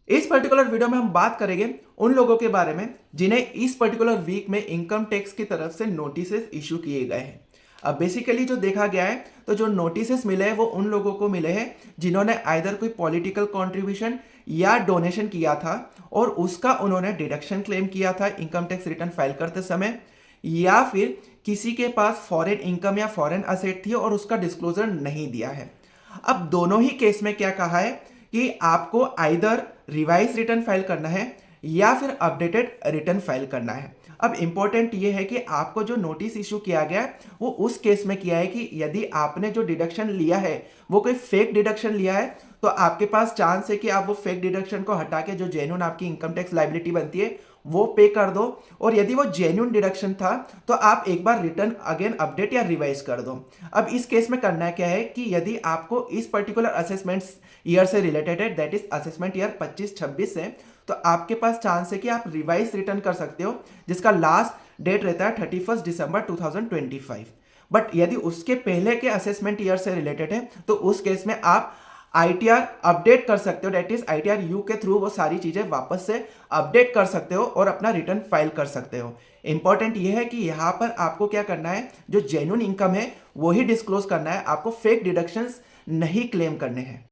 इस particular video में हम बात करेंगे उन लोगों के बारे में जिन्हें इस पर्टिकुलर वीक में इनकम टैक्स की तरफ से नोटिसेस इशू किए गए हैं। अब बेसिकली जो देखा गया है, तो जो नोटिसेस मिले हैं वो उन लोगों को मिले हैं जिन्होंने आइदर कोई पॉलिटिकल कंट्रीब्यूशन या डोनेशन किया था और उसका उन्होंने डिडक्शन क्लेम किया था इनकम टैक्स रिटर्न फाइल करते समय, या फिर किसी के पास फॉरेन इनकम या फॉरेन असेट थी और उसका डिस्क्लोजर नहीं दिया है। अब दोनों ही केस में क्या कहा है कि आपको आइदर रिवाइज रिटर्न फाइल करना है या फिर अपडेटेड रिटर्न फाइल करना है। अब इंपॉर्टेंट ये है कि आपको जो नोटिस इशू किया गया है वो उस केस में किया है कि यदि आपने जो डिडक्शन लिया है वो कोई फेक डिडक्शन लिया है, तो आपके पास चांस है कि आप वो फेक डिडक्शन को हटा के जो जेन्युइन आपकी इनकम टैक्स लाइबिलिटी बनती है वो पे कर दो। और यदि वो जेन्युइन डिडक्शन था तो आप एक बार रिटर्न अगेन अपडेट या रिवाइज कर दो। अब इस केस में करना क्या है कि यदि आपको इस पर्टिकुलर असेसमेंट ईयर से रिलेटेड है, दैट इज असेसमेंट ईयर 25-26 से, तो आपके पास चांस है कि आप रिवाइज रिटर्न कर सकते हो जिसका लास्ट डेट रहता है 31 दिसंबर 2025। बट यदि उसके पहले के असेसमेंट ईयर से रिलेटेड है तो उस केस में आप आईटीआर अपडेट कर सकते हो, डेट इज आईटीआर यू के थ्रू वो सारी चीजें वापस से अपडेट कर सकते हो और अपना रिटर्न फाइल कर सकते हो। इंपॉर्टेंट ये है कि यहां पर आपको क्या करना है, जो जेन्युइन इनकम है वही डिस्क्लोज करना है, आपको फेक डिडक्शंस नहीं क्लेम करने हैं।